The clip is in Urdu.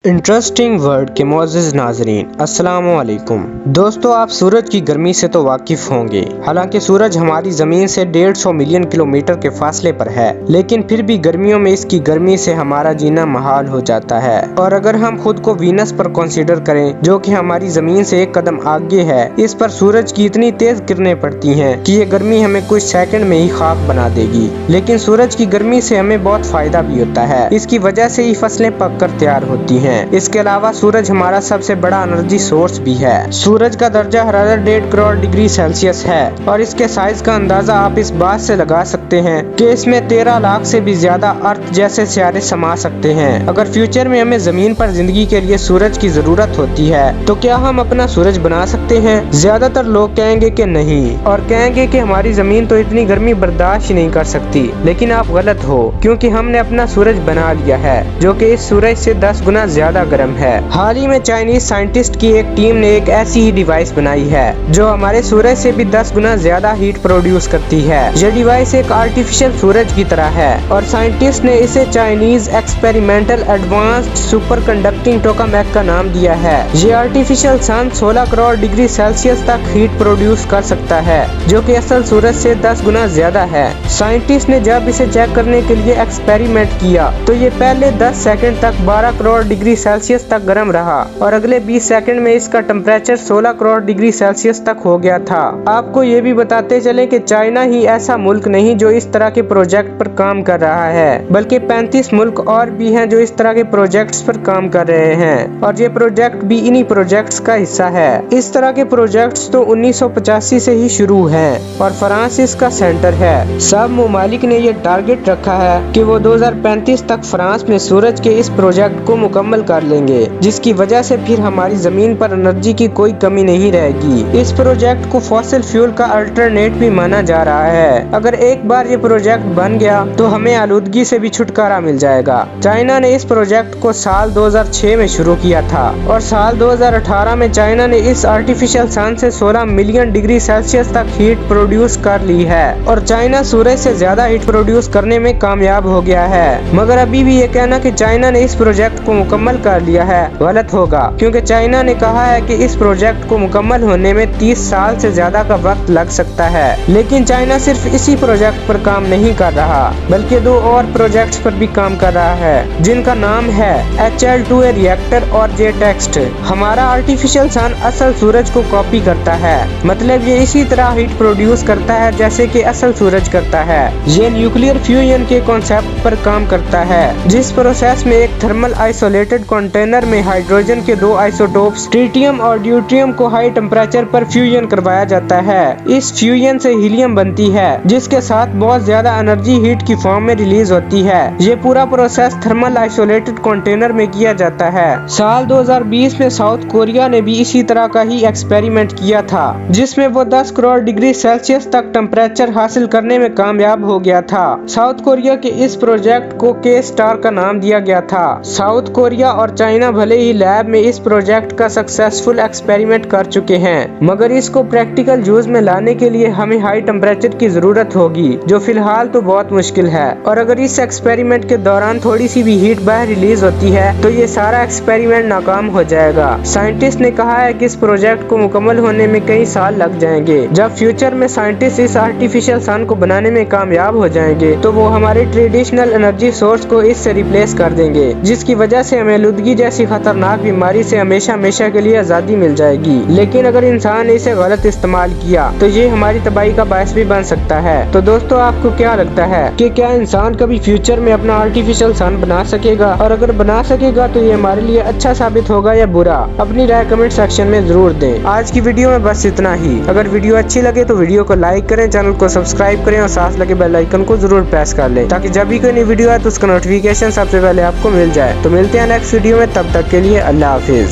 انٹرسٹنگ ورلڈ کے معزز ناظرین، السلام علیکم۔ دوستو، آپ سورج کی گرمی سے تو واقف ہوں گے۔ حالانکہ سورج ہماری زمین سے 150 ملین کلومیٹر کے فاصلے پر ہے، لیکن پھر بھی گرمیوں میں اس کی گرمی سے ہمارا جینا محال ہو جاتا ہے۔ اور اگر ہم خود کو وینس پر کنسیڈر کریں، جو کہ ہماری زمین سے ایک قدم آگے ہے، اس پر سورج کی اتنی تیز کرنیں پڑتی ہیں کہ یہ گرمی ہمیں کچھ سیکنڈ میں ہی خاک بنا دے گی۔ لیکن سورج کی گرمی سے ہمیں بہت فائدہ بھی ہوتا ہے۔ اس کی وجہ سے ہی فصلیں پک کر تیار ہوتی ہیں۔ اس کے علاوہ سورج ہمارا سب سے بڑا انرجی سورس بھی ہے۔ سورج کا درجہ حرارت 1.5 کروڑ ڈگری سیلسیس ہے، اور اس کے سائز کا اندازہ آپ اس بات سے لگا سکتے ہیں کہ اس میں 13 لاکھ سے بھی زیادہ ارتھ جیسے سیارے سما سکتے ہیں۔ اگر فیوچر میں ہمیں زمین پر زندگی کے لیے سورج کی ضرورت ہوتی ہے، تو کیا ہم اپنا سورج بنا سکتے ہیں؟ زیادہ تر لوگ کہیں گے کہ نہیں، اور کہیں گے کہ ہماری زمین تو اتنی گرمی برداشت ہی نہیں کر سکتی۔ لیکن آپ غلط ہو، کیونکہ ہم نے اپنا سورج بنا لیا ہے، جو کہ اس سورج سے 10 گنا زیادہ گرم ہے۔ حال ہی میں چائنیز سائنٹسٹ کی ایک ٹیم نے ایک ایسی ہی ڈیوائس بنائی ہے جو ہمارے سورج سے بھی 10 گنا زیادہ ہیٹ پروڈیوس کرتی ہے۔ یہ ڈیوائس ایک آرٹیفیشل سورج کی طرح ہے، اور سائنٹسٹ نے اسے Chinese experimental advanced superconducting tokamak کا نام دیا ہے۔ یہ artificial sun 16 crore degree Celsius تک ہیٹ پروڈیوس کر سکتا ہے، جو کہ اصل سورج سے 10 گنا زیادہ ہے۔ سائنٹسٹ نے جب اسے چیک کرنے کے لیے ایکسپیریمنٹ کیا، تو یہ پہلے 10 سیکنڈ تک 12 کروڑ ڈگری سیلسیس تک گرم رہا، اور اگلے 20 سیکنڈ میں اس کا ٹمپریچر 16 کروڑ ڈگری سیلسیس تک ہو گیا تھا۔ آپ کو یہ بھی بتاتے چلیں کہ چائنا ہی ایسا ملک نہیں جو اس طرح کے پروجیکٹ پر کام کر رہا ہے، بلکہ 35 ملک اور بھی ہیں جو اس طرح کے پروجیکٹس پر کام کر رہے ہیں، اور یہ پروجیکٹ بھی انہی پروجیکٹس کا حصہ ہے۔ اس طرح کے پروجیکٹس تو 1985 سے ہی شروع ہیں، اور فرانس اس کا سینٹر ہے۔ سب ممالک نے یہ ٹارگٹ رکھا ہے کہ وہ 2035 تک فرانس میں سورج کے اس پروجیکٹ کو مکمل کر لیں گے، جس کی وجہ سے پھر ہماری زمین پر انرجی کی کوئی کمی نہیں رہے گی۔ اس پروجیکٹ کو فوسل فیول کا الٹرنیٹ بھی مانا جا رہا ہے۔ اگر ایک بار یہ پروجیکٹ بن گیا تو ہمیں آلودگی سے بھی چھٹکارا مل جائے گا۔ چائنا نے اس پروجیکٹ کو سال 2006 میں شروع کیا تھا، اور سال 2018 میں چائنا نے اس آرٹیفیشل سن سے 16 ملین ڈگری سیلسیس تک ہیٹ پروڈیوس کر لی ہے، اور چائنا سورج سے زیادہ ہیٹ پروڈیوس کرنے میں کامیاب ہو گیا ہے۔ مگر ابھی بھی یہ کہنا کہ چائنا نے اس پروجیکٹ کو مکمل کر لیا ہے غلط ہوگا، کیونکہ چائنا نے کہا ہے کہ اس پروجیکٹ کو مکمل ہونے میں 30 سال سے زیادہ کا وقت لگ سکتا ہے۔ لیکن چائنا صرف اسی پروجیکٹ پر کام نہیں کر رہا، بلکہ 2 اور پروجیکٹس پر بھی کام کر رہا ہے، جن کا نام ہے HL2A ریئیکٹر اور JTEXT۔ ہمارا آرٹیفیشل سن اصل سورج کو کاپی کرتا ہے، مطلب یہ اسی طرح ہیٹ پروڈیوس کرتا ہے جیسے کہ اصل سورج کرتا ہے۔ یہ نیوکلیئر فیوژن کے کانسیپٹ پر کام کرتا ہے، جس پروسیس میں ایک تھرمل آئسولیٹڈ کنٹینر میں ہائیڈروجن کے 2 آئسوٹوپس ٹریٹیم اور ڈیوٹریم کو ہائی ٹمپریچر پر فیوژن کروایا جاتا ہے۔ اس فیوژن سے ہیلیم بنتی ہے، جس کے ساتھ بہت زیادہ انرجی ہیٹ کی فارم میں ریلیز ہوتی ہے۔ یہ پورا پروسیس تھرمل آئسولیٹڈ کنٹینر میں کیا جاتا ہے۔ سال 2020 میں ساؤتھ کوریا نے بھی اسی طرح کا ہی ایکسپیریمنٹ کیا تھا، جس میں وہ 10 کروڑ ڈگری سیلسیس تک ٹمپریچر حاصل کرنے میں کامیاب ہو گیا تھا۔ ساؤتھ کوریا کے اس پروجیکٹ کو K-STAR کا نام دیا گیا تھا۔ ساؤتھ کوریا اور چائنا بھلے ہی لیب میں اس پروجیکٹ کا سکسیسفل ایکسپیریمنٹ کر چکے ہیں، مگر اس کو پریکٹیکل یوز میں لانے کے لیے ہمیں ہائی ٹمپریچر کی ضرورت ہوگی، جو فی الحال تو بہت مشکل ہے۔ اور اگر اس ایکسپیریمنٹ کے دوران تھوڑی سی بھی ہیٹ باہر ریلیز ہوتی ہے تو یہ سارا ایکسپیریمنٹ ناکام ہو جائے گا۔ سائنٹسٹ نے کہا ہے کہ اس پروجیکٹ کو مکمل ہونے میں کئی سال لگ جائیں گے۔ جب فیوچر میں سائنٹسٹ اس آرٹیفیشل سن کو بنانے میں کامیاب ہو جائیں گے، تو وہ ہمارے ٹریڈیشنل انرجی سورس کو اس سے ریپلیس کر دیں گے، جس کی وجہ سے ہمیں آلودگی جیسی خطرناک بیماری سے ہمیشہ کے لیے آزادی مل جائے گی۔ لیکن اگر انسان نے اسے غلط استعمال کیا تو یہ ہماری تباہی کا باعث بھی بن سکتا ہے۔ تو دوستو، آپ کو کیا لگتا ہے کہ کیا انسان کبھی فیوچر میں اپنا آرٹیفیشل سن بنا سکے گا؟ اور اگر بنا سکے گا تو یہ ہمارے لیے اچھا ثابت ہوگا یا برا؟ اپنی رائے کمنٹ سیکشن میں ضرور دیں۔ آج کی ویڈیو میں بس اتنا ہی۔ اگر ویڈیو اچھی لگے تو ویڈیو کو لائک کریں، چینل کو سبسکرائب کریں، اور ساتھ لگے بیل آئیکن کو ضرور پریس کر لیں، تاکہ جب بھی کوئی نئی ویڈیو آئے تو اس کا نوٹیفیکیشن سب سے پہلے آپ کو مل جائے۔ تو ملتے ہیں نیکسٹ ویڈیو میں، تب تک کے لیے اللہ حافظ۔